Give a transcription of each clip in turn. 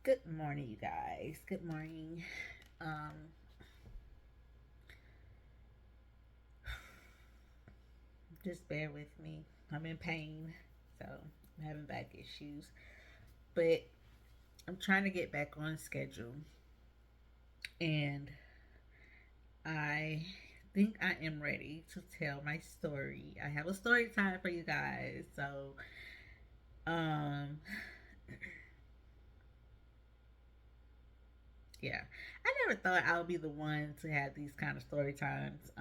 Good morning, you guys. Good morning. Um, just bear with me. I'm in pain, so I'm having back issues, but I'm trying to get back on schedule, and I think I am ready to tell my story. I have a story time for you guys. Um, yeah, I never thought I would be the one to have these kind of story times.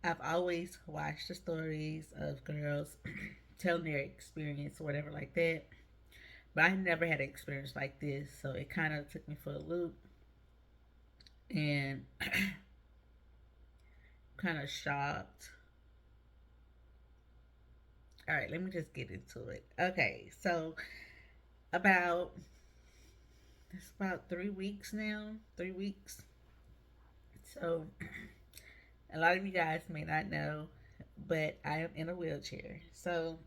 I've always watched the stories of girls telling their experience or whatever like that, but I never had an experience like this, so it kind of took me for a loop and kind of shocked. All right, let me just get into it. Okay, so about it's about 3 weeks now, 3 weeks. So a lot of you guys may not know, but I am in a wheelchair. So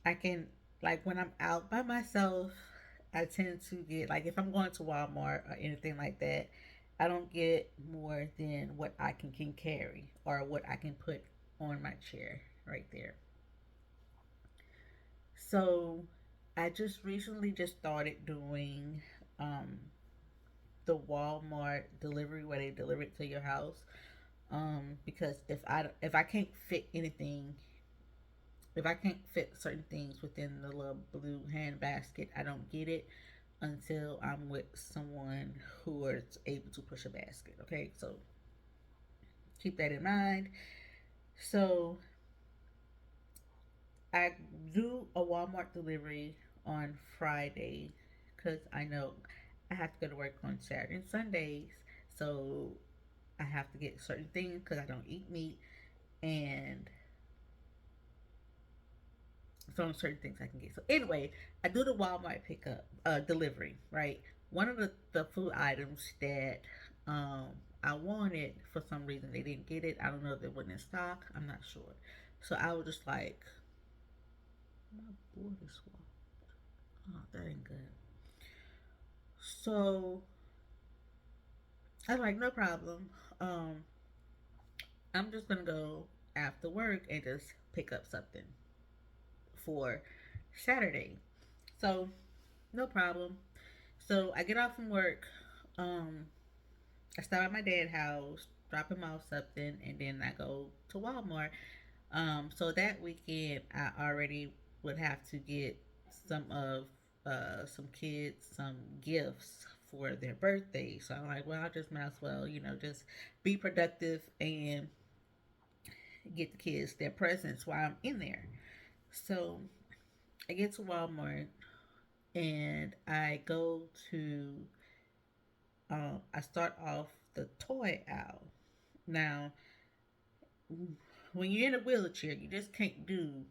I can, like, when I'm out by myself, I tend to get, like, if I'm going to Walmart or anything like that, I don't get more than what I can carry or what I can put on my chair right there. So I just recently just started doing um, the Walmart delivery where they deliver it to your house. Because if I can't fit anything, if I can't fit certain things within the little blue hand basket, I don't get it until I'm with someone who is able to push a basket. Okay, so keep that in mind. So I do a Walmart delivery on Friday because I know I have to go to work on Saturday and Sundays. So I have to get certain things because I don't eat meat, and some certain things I can get. So anyway, I do the Walmart pickup delivery, right? One of the food items that um I wanted, for some reason they didn't get it. I don't know if it wasn't in stock. I'm not sure. So I was just like, my board is swapped. Oh, that ain't good. So I was like, no problem. Um, I'm just gonna go after work and just pick up something for Saturday. So no problem. So I get off from work. Um, I stop at my dad's house, drop him off something, and then I go to Walmart. So that weekend, I already would have to get some kids some gifts for their birthday. So I'm like, well, I just might as well, just be productive and get the kids their presents while I'm in there. So I get to Walmart and I start off the toy aisle. Now, when you're in a wheelchair, you just can't do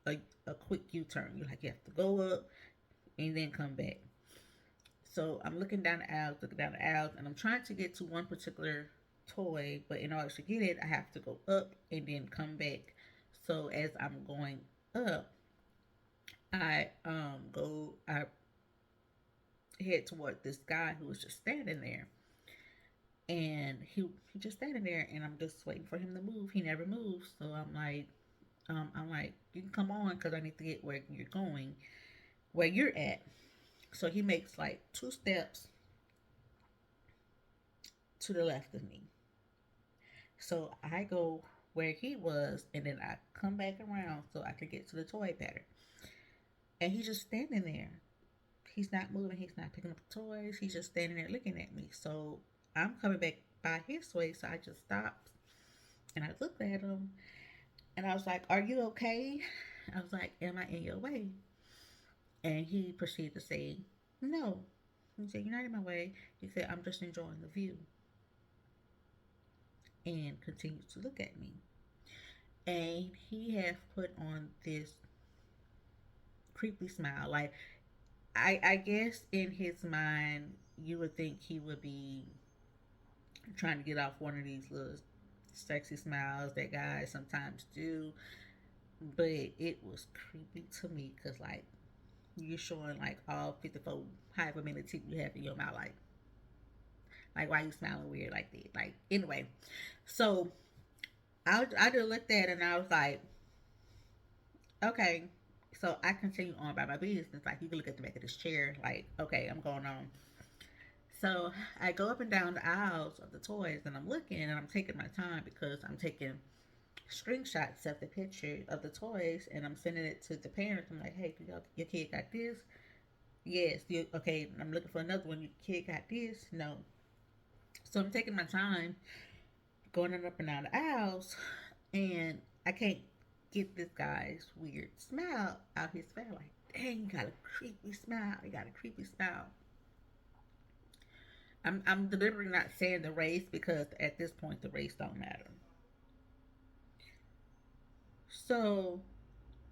a quick U-turn. You have to go up and then come back. So I'm looking down the aisles, and I'm trying to get to one particular toy, but in order to get it, I have to go up and then come back. So as I'm going up, I head toward this guy who was just standing there, and he just standing there, and I'm just waiting for him to move. He never moves, so I'm like, you can come on because I need to get where you're going, where you're at. So he makes like 2 steps to the left of me. So I go where he was, and then I come back around so I can get to the toy better. And he's just standing there. He's not moving. He's not picking up the toys. He's just standing there looking at me. So I'm coming back by his way, so I just stopped and I looked at him, and I was like, "Are you okay?" I was like, "Am I in your way?" And he proceeded to say, "No." He said, "You're not in my way." He said, "I'm just enjoying the view," and continued to look at me. And he had put on this creepy smile. Like, I guess in his mind, you would think he would be trying to get off one of these little sexy smiles that guys sometimes do. But it was creepy to me because, like, you're showing like all 54 however many teeth you have in your mouth. Like why you smiling weird like that? Like anyway, so I just looked at it and I was like, okay. So I continue on by my business. Like you can look at the back of this chair. Like okay, I'm going on. So I go up and down the aisles of the toys and I'm looking and I'm taking my time because I'm taking screenshots of the picture of the toys and I'm sending it to the parents. I'm like, hey, your kid got this? Yes. Okay, I'm looking for another one. Your kid got this? No. So I'm taking my time going up and down the aisles and I can't get this guy's weird smile out his face. Like, dang, you got a creepy smile. You got a creepy smile. I'm deliberately not saying the race because at this point the race don't matter. So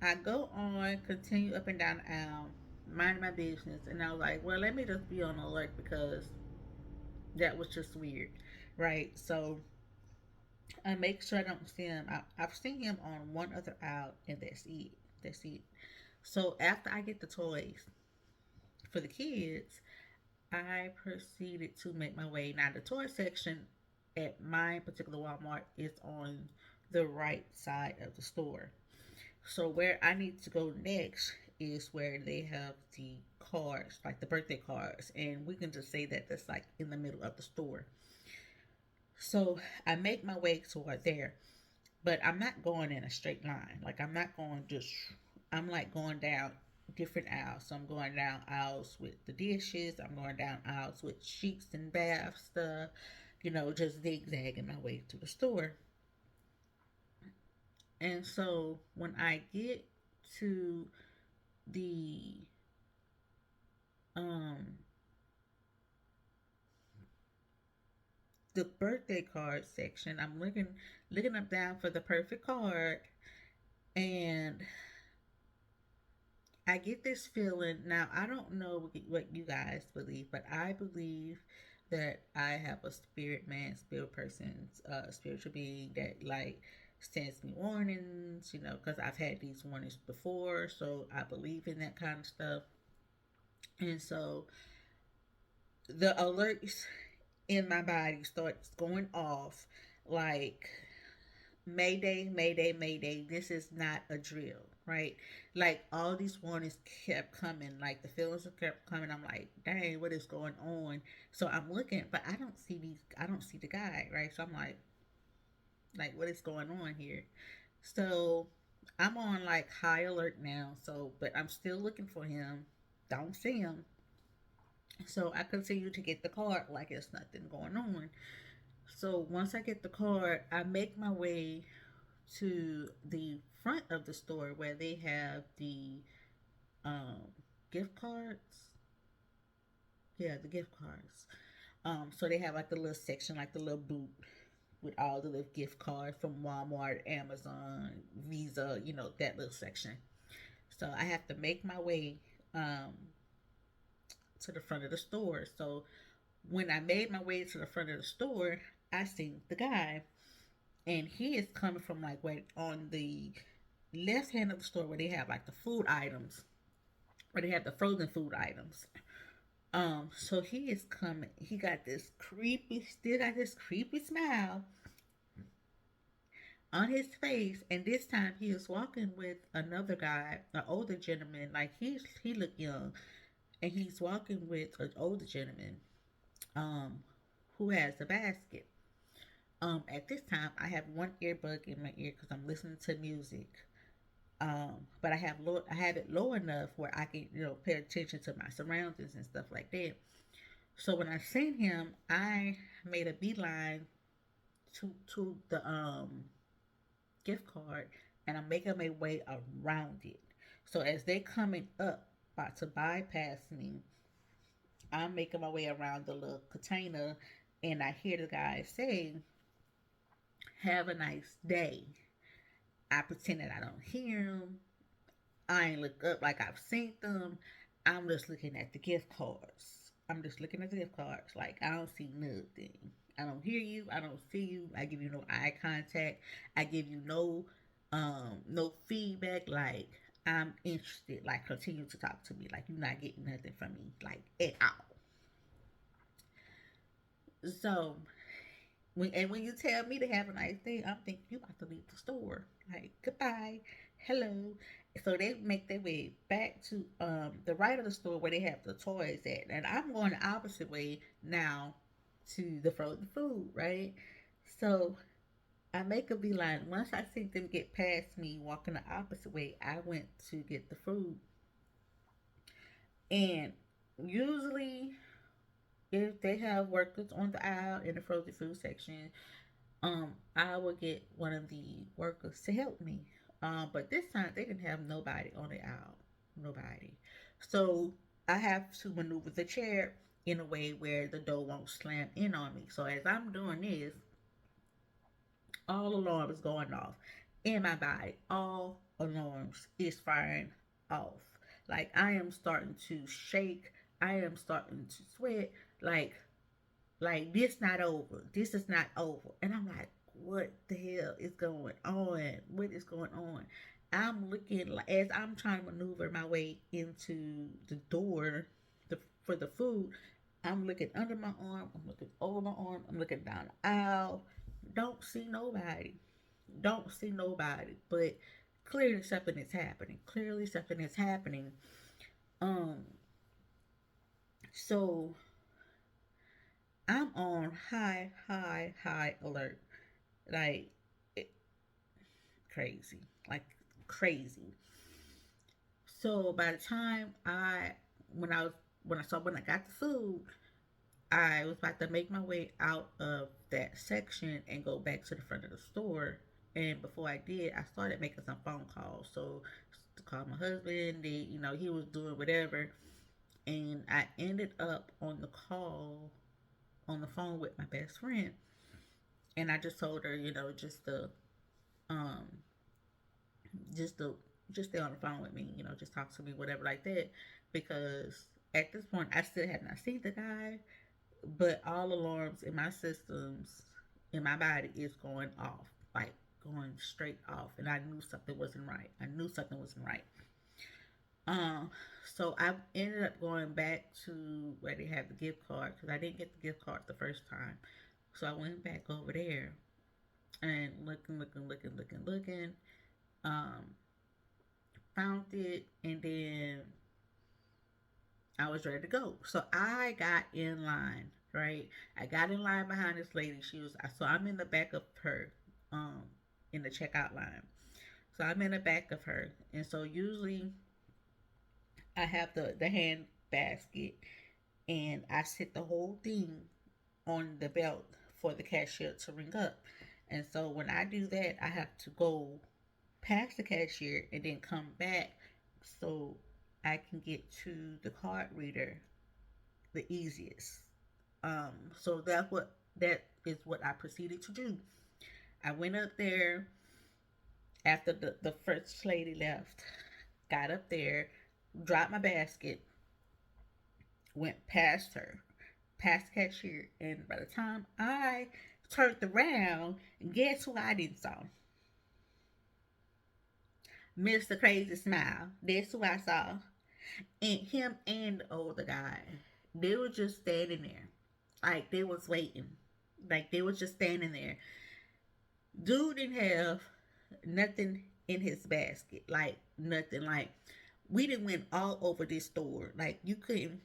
I go on, continue up and down the aisle, mind my business, and I was like, well, let me just be on alert because that was just weird, right? So I make sure I don't see him. I've seen him on one other aisle, and that's it. That's it. So after I get the toys for the kids, I proceeded to make my way. Now the toy section at my particular Walmart is on the right side of the store. So where I need to go next is where they have the cards, like the birthday cards, and we can just say that that's like in the middle of the store. So I make my way toward there, but I'm not going in a straight line. Like I'm not going just. I'm like going down different aisles. So I'm going down aisles with the dishes. I'm going down aisles with sheets and bath stuff. Just zigzagging my way to the store. And so when I get to the um the birthday card section, I'm looking up down for the perfect card, and I get this feeling. Now I don't know what you guys believe, but I believe that I have a spirit man, spirit person, spiritual being that like sends me warnings, because I've had these warnings before, so I believe in that kind of stuff. And so the alerts in my body starts going off like Mayday, Mayday, Mayday. This is not a drill, right? Like all these warnings kept coming, like the feelings kept coming. I'm like, dang, what is going on? So I'm looking, but I don't see these. I don't see the guy, right? So I'm like, what is going on here? So I'm on like high alert now. So, but I'm still looking for him. Don't see him. So I continue to get the card like it's nothing going on. So once I get the card, I make my way to the front of the store where they have the um, gift cards. Yeah, the gift cards. So they have like the little section, like the little boot with all the little gift cards from Walmart, Amazon, Visa, that little section. So I have to make my way um, to the front of the store. So when I made my way to the front of the store, I seen the guy, and he is coming from like where on the left hand of the store where they have like the food items, where they have the frozen food items. So he is coming. He got this creepy, still got this creepy smile on his face, and this time he is walking with another guy, an older gentleman. Like he looked young, and he's walking with an older gentleman, um, who has a basket. At this time, I have one earbud in my ear because I'm listening to music. But I have it low enough where I can pay attention to my surroundings and stuff like that. So when I seen him, I made a beeline to the gift card, and I'm making my way around it. So as they coming up about to bypass me, I'm making my way around the little container, and I hear the guy say, "Have a nice day." I pretend that I don't hear him. I ain't look up like I've seen them. I'm just looking at the gift cards. I'm just looking at the gift cards. Like I don't see nothing. I don't hear you. I don't see you. I give you no eye contact. I give you no feedback. Like I'm interested. Like, continue to talk to me. Like, you're not getting nothing from me, like, at all. So, when you tell me to have a nice day, I'm thinking you about to leave the store. Like, goodbye, hello. So they make their way back to the right of the store where they have the toys at, and I'm going the opposite way now to the frozen food, right? So I make a beeline. Once I see them get past me, walking the opposite way, I went to get the food. And usually, if they have workers on the aisle in the frozen food section, I will get one of the workers to help me. But this time they didn't have nobody on the aisle, nobody. So I have to maneuver the chair in a way where the door won't slam in on me. So as I'm doing this, all alarms going off in my body. All alarms is firing off. Like I am starting to shake. I am starting to sweat. Like this not over. This is not over. And I'm like, what the hell is going on? What is going on? I'm looking like as I'm trying to maneuver my way into the door for the food. I'm looking under my arm. I'm looking over my arm. I'm looking down the aisle. Don't see nobody. Don't see nobody. But clearly something is happening. Clearly something is happening. Um. So I'm on high alert. Like it, crazy. Like crazy. So by the time when I was when I got the food, I was about to make my way out of that section and go back to the front of the store. And before I did, I started making some phone calls. So to call my husband, he was doing whatever, and I ended up on the call on the phone with my best friend, and I just told her, um, just to just stay on the phone with me, just talk to me, whatever like that, because at this point I still had not seen the guy, but all alarms in my systems in my body is going off, like going straight off, and I knew something wasn't right. I knew something wasn't right. Um, so I ended up going back to where they had the gift card because I didn't get the gift card the first time. So I went back over there and looking. Um, Found it, and then I was ready to go. So I got in line, right? I got in line behind this lady. So I'm in the back of her, um, in the checkout line. So I'm in the back of her, and so usually I have the hand basket, and I sit the whole thing on the belt for the cashier to ring up. And so when I do that, I have to go past the cashier and then come back so I can get to the card reader the easiest. So that is what I proceeded to do. I went up there after the first lady left, got up there, dropped my basket, went past her, past the cashier, and by the time I turned around, guess who I didn't saw? Mr. Crazy Smile. That's who I saw. And him and the older guy. They were just standing there. Like they was waiting. Like they was just standing there. Dude didn't have nothing in his basket. Like nothing. Like we didn't went all over this store. Like you couldn't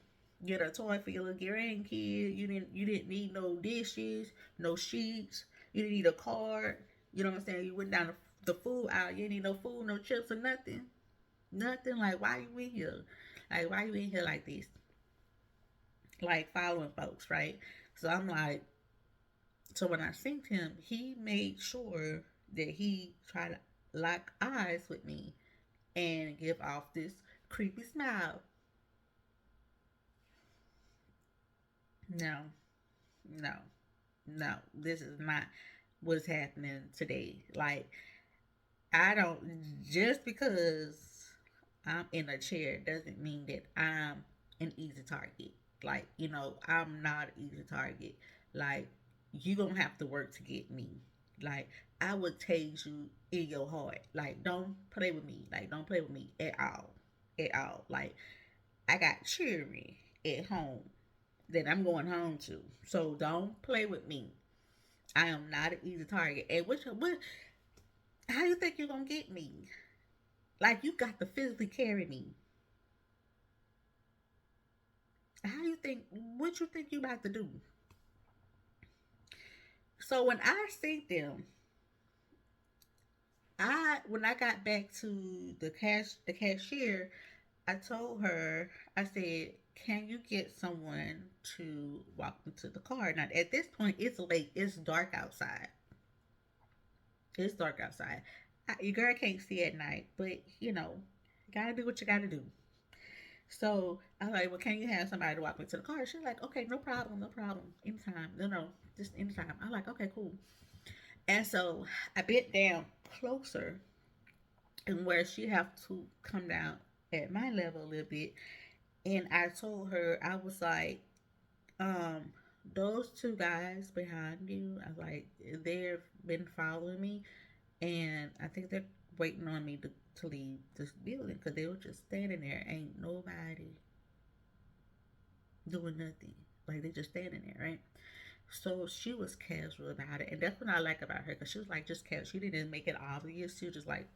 get a toy for your little grandkid. You didn't need no dishes, no sheets. You didn't need a card. You know what I'm saying? You went down the food aisle. You didn't need no food, no chips or nothing. Nothing. Like why you in here? Like why you in here like this? Like following folks, right? So I'm like, so when I synced him, he made sure that he tried to lock eyes with me and give off this creepy smile. No, no, no. This is not what's happening today. Like, I don't, just because I'm in a chair doesn't mean that I'm an easy target. Like, I'm not an easy target. Like, you gonna have to work to get me. Like, I would tase you in your heart. Like, don't play with me. Like, don't play with me at all. At all. Like, I got children at home that I'm going home to. So don't play with me. I am not an easy target. And what how you think you're gonna get me? Like, you got to physically carry me. How you think what you think you about to do? So when I see them, I when I got back to the cashier, I told her, I said, can you get someone to walk me to the car? Now at this point it's late, it's dark outside. It's dark outside. Your girl can't see at night, but you gotta do what you gotta do. So I was like, well, can you have somebody to walk me to the car? She's like, okay, no problem, no problem. Anytime. No, no, just anytime. I'm like, okay, cool. And so I bent down closer and where she have to come down at my level a little bit. And I told her, I was like, um, those two guys behind you, I was like, they've been following me, and I think they're waiting on me to leave this building because they were just standing there. Ain't nobody doing nothing. Like, they just standing there, right? So she was casual about it, and that's what I like about her because she was like just casual. She didn't make it obvious. She was just like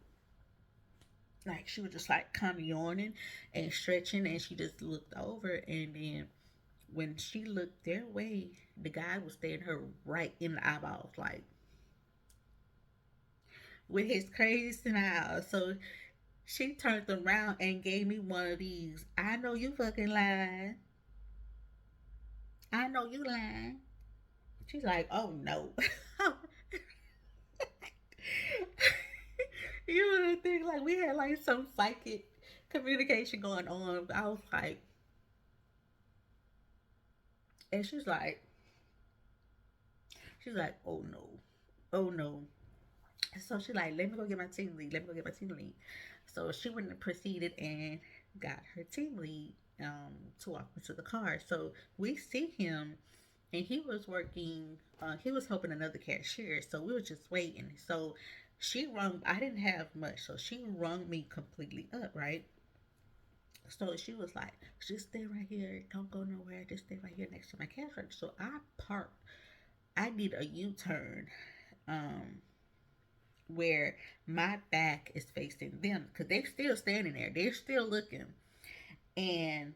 she was just like kind of yawning and stretching, and she just looked over, and then when she looked their way, the guy was staring her right in the eyeballs, like with his crazy smile. So she turned around and gave me one of these. I know you fucking lying. I know you lying. She's like, oh no. You would think like we had like some psychic communication going on. I was like, and she's like, oh no, oh no. So she's like, let me go get my team lead. Let me go get my team lead. So she went and proceeded and got her team lead to walk into the car. So we see him, and he was working. He was helping another cashier. So we were just waiting. So she rung. I didn't have much, so she rung me completely up, right? So she was like, just stay right here. Don't go nowhere. Just stay right here next to my cash register. So I parked. I did a U turn um, where my back is facing them because they're still standing there. They're still looking. And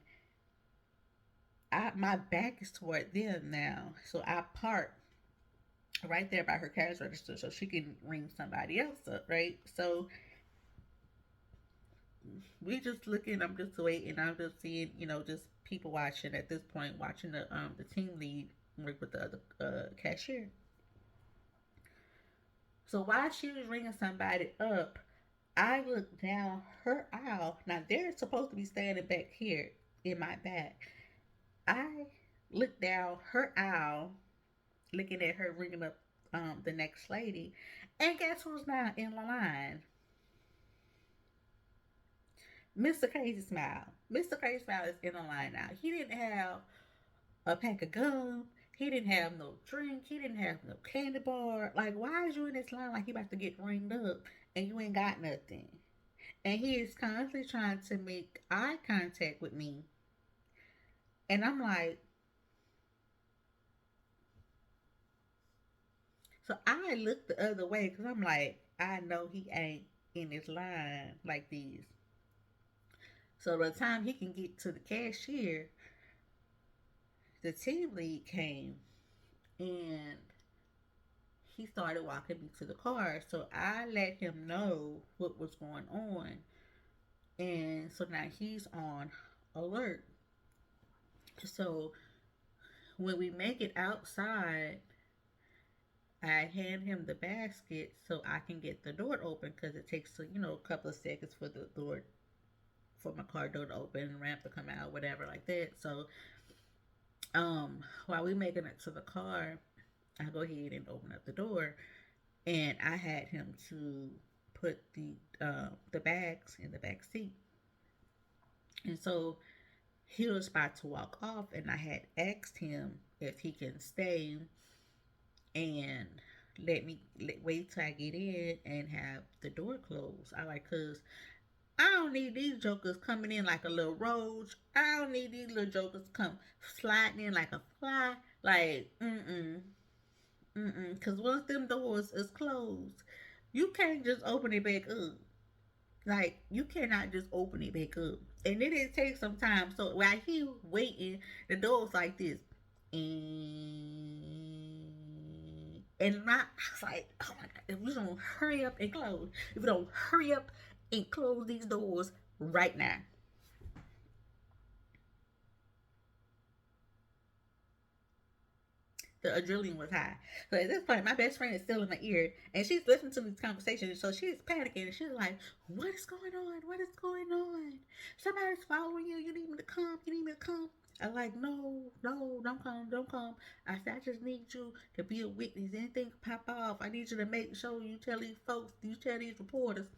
my back is toward them now. So I parked right there by her cash register so she can ring somebody else up, right? So we just looking. I'm just waiting. I'm just seeing, just people watching at this point, watching the team lead work with the other cashier. So while she was ringing somebody up, I looked down her aisle. Now they're supposed to be standing back here in my back. I looked down her aisle, looking at her ringing up the next lady, and guess who's now in the line? Mr. Crazy Smile. Mr. Crazy Smile is in the line now. He didn't have a pack of gum. He didn't have no drink. He didn't have no candy bar. Like, why is you in this line like you about to get ringed up and you ain't got nothing? And he is constantly trying to make eye contact with me. And I'm like, so I look the other way because I'm like, I know he ain't in this line like these. So by the time he can get to the cashier, the team lead came and he started walking me to the car. So I let him know what was going on. And so now he's on alert. So when we make it outside, I hand him the basket so I can get the door open because it takes a couple of seconds for the door for my car door to open, ramp to come out, whatever like that. So while we making it to the car, I go ahead and open up the door, and I had him to put the bags in the back seat, and so he was about to walk off, and I had asked him if he can stay and wait till I get in and have the door closed. I like, cause I don't need these jokers coming in like a little roach. I don't need these little jokers come sliding in like a fly. Like, cause once them doors is closed, you can't just open it back up. Like, you cannot just open it back up. And then it takes some time. So while he waiting, the door's like this. And my, I was like, oh my God, if we don't hurry up and close, if we don't hurry up and close these doors right now. The adrenaline was high. So at this point, my best friend is still in my ear, and she's listening to these conversations. So she's panicking, and she's like, "What is going on? What is going on? Somebody's following you. You need me to come. You need me to come." I'm like, "No, no, don't come, don't come." I said, "I just need you to be a witness. Anything pop off, I need you to make sure you tell these folks, you tell these reporters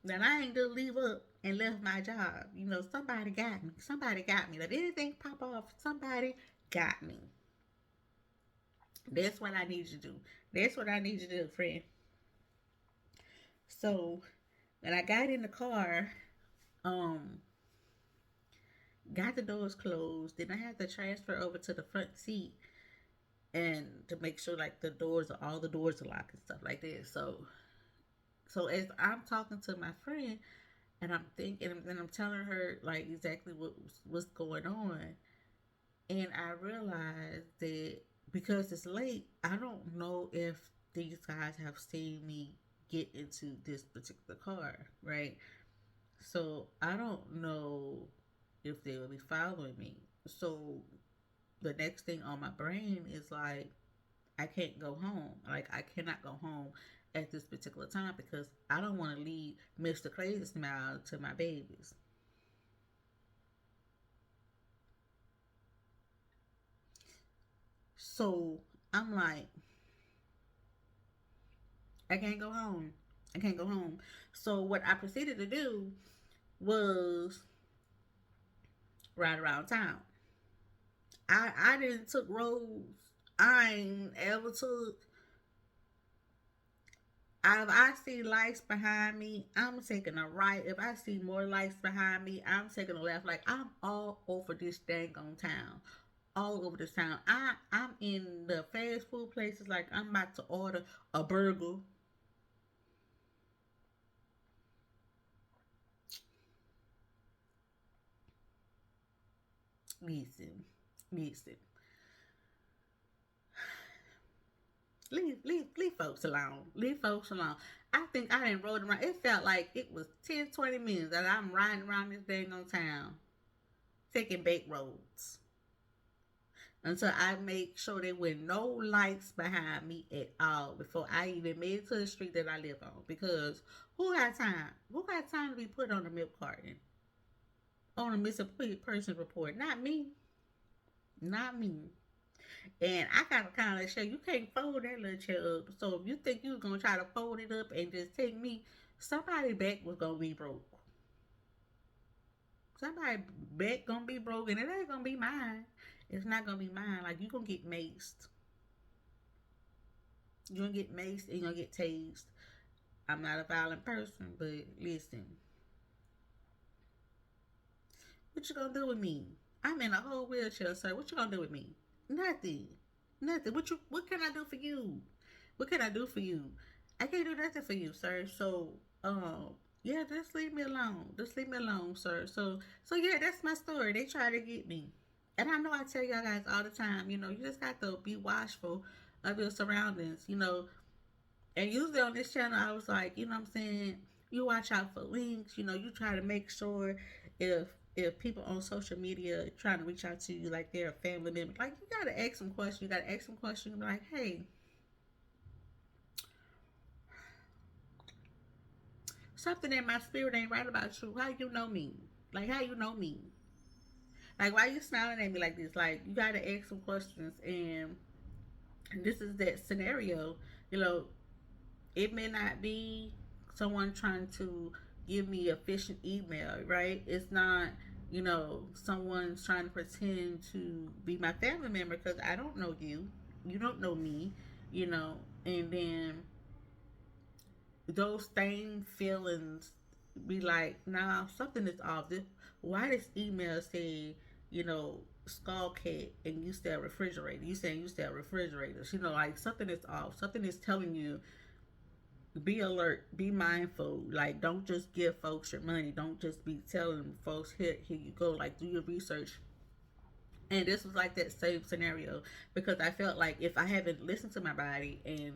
that I ain't gonna leave up and left my job. You know, somebody got me. Somebody got me. If anything pop off, somebody got me." That's what I need you to do. That's what I need you to do, friend. So when I got in the car, um, got the doors closed, then I had to transfer over to the front seat and to make sure like all the doors are locked and stuff like that. So as I'm talking to my friend and I'm thinking and I'm telling her like exactly what's going on, and I realized that because it's late, I don't know if these guys have seen me get into this particular car, right? So I don't know if they will be following me. So the next thing on my brain is like, I can't go home. Like, I cannot go home at this particular time because I don't want to leave Mr. Crazy Smile to my babies. So I'm like, I can't go home. I can't go home. So what I proceeded to do was ride around town. I didn't took roads I ain't ever took. If I see lights behind me, I'm taking a right. If I see more lights behind me, I'm taking a left. Like, I'm all over this dang on town. All over this town. I'm in the fast food places like I'm about to order a burger. Listen, listen. Leave folks alone. Leave folks alone. I think I didn't rode around. It felt like it was 10, 20 minutes that I'm riding around this dang on town, taking back roads until I make sure there were no lights behind me at all before I even made it to the street that I live on. Because who got time? Who got time to be put on a milk carton on a missing person report? Not me. Not me. And I gotta kind of show you can't fold that little chair up. So if you think you was gonna try to fold it up and just take me, somebody back was gonna be broke. Somebody back gonna be broke, and it ain't gonna be mine. It's not gonna be mine. Like, you gonna get maced. You gonna get maced and you gonna get tased. I'm not a violent person, but listen, what you gonna do with me? I'm in a whole wheelchair, sir. What you gonna do with me? Nothing. Nothing. What can I do for you? What can I do for you? I can't do nothing for you, sir. So, yeah, just leave me alone. Just leave me alone, sir. So yeah, that's my story. They try to get me. And I know I tell y'all guys all the time, you just got to be watchful of your surroundings, And usually on this channel, I was like, you know what I'm saying? You watch out for links, you try to make sure if if people on social media trying to reach out to you like they're a family member, like you gotta ask them questions. You gotta ask them questions and be like, hey, something in my spirit ain't right about you. How you know me? Like, how you know me? Like, why you smiling at me like this? Like, you gotta ask some questions. And this is that scenario. You know, it may not be someone trying to give me a phishing email, right? It's not, someone's trying to pretend to be my family member because I don't know you. You don't know me, you know. and then those same feelings be like, nah, something is off. Why this email say, you know, skull cat and you sell refrigerator? You saying you sell refrigerators? You know, like something is off. Something is telling you, be alert, be mindful. Like, don't just give folks your money. Don't just be telling folks, here you go. Like, do your research. And this was like that same scenario because I felt like if I haven't listened to my body and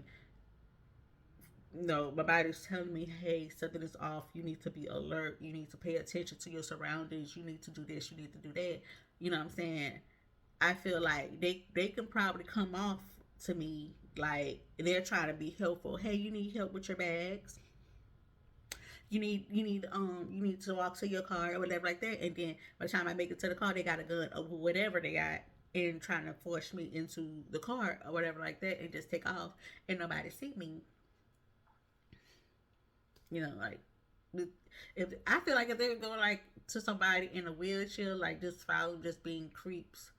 no, my body's telling me, hey, something is off. You need to be alert. You need to pay attention to your surroundings. You need to do this. You need to do that. You know what I'm saying? I feel like they can probably come off to me like they're trying to be helpful. Hey, you need help with your bags. You need to walk to your car or whatever like that. And then by the time I make it to the car, they got a gun or whatever they got and trying to force me into the car or whatever like that and just take off and nobody see me. You know, like if I feel like if they would go like to somebody in a wheelchair, like just follow, just being creeps,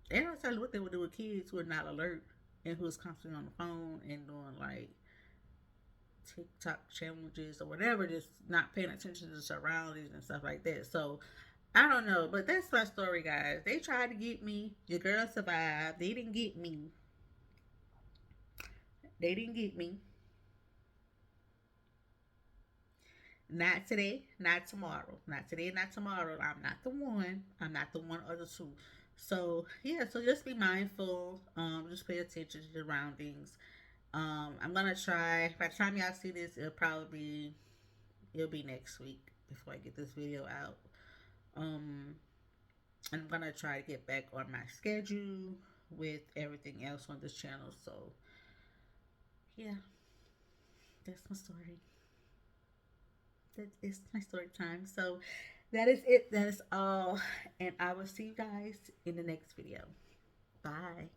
they don't tell you what they would do with kids who are not alert and who's constantly on the phone and doing like TikTok challenges or whatever, just not paying attention to the surroundings and stuff like that. So I don't know, but that's my story, guys. They tried to get me. Your girl survived. They didn't get me. They didn't get me. Not today, not tomorrow. Not today, not tomorrow. I'm not the one. I'm not the one or the two. So yeah, so just be mindful. Just pay attention to the surroundings. I'm gonna try. By the time y'all see this, it'll be next week before I get this video out. Um, I'm gonna try to get back on my schedule with everything else on this channel. So yeah, that's my story. That is my story time. So that is it. That is all. And I will see you guys in the next video. Bye.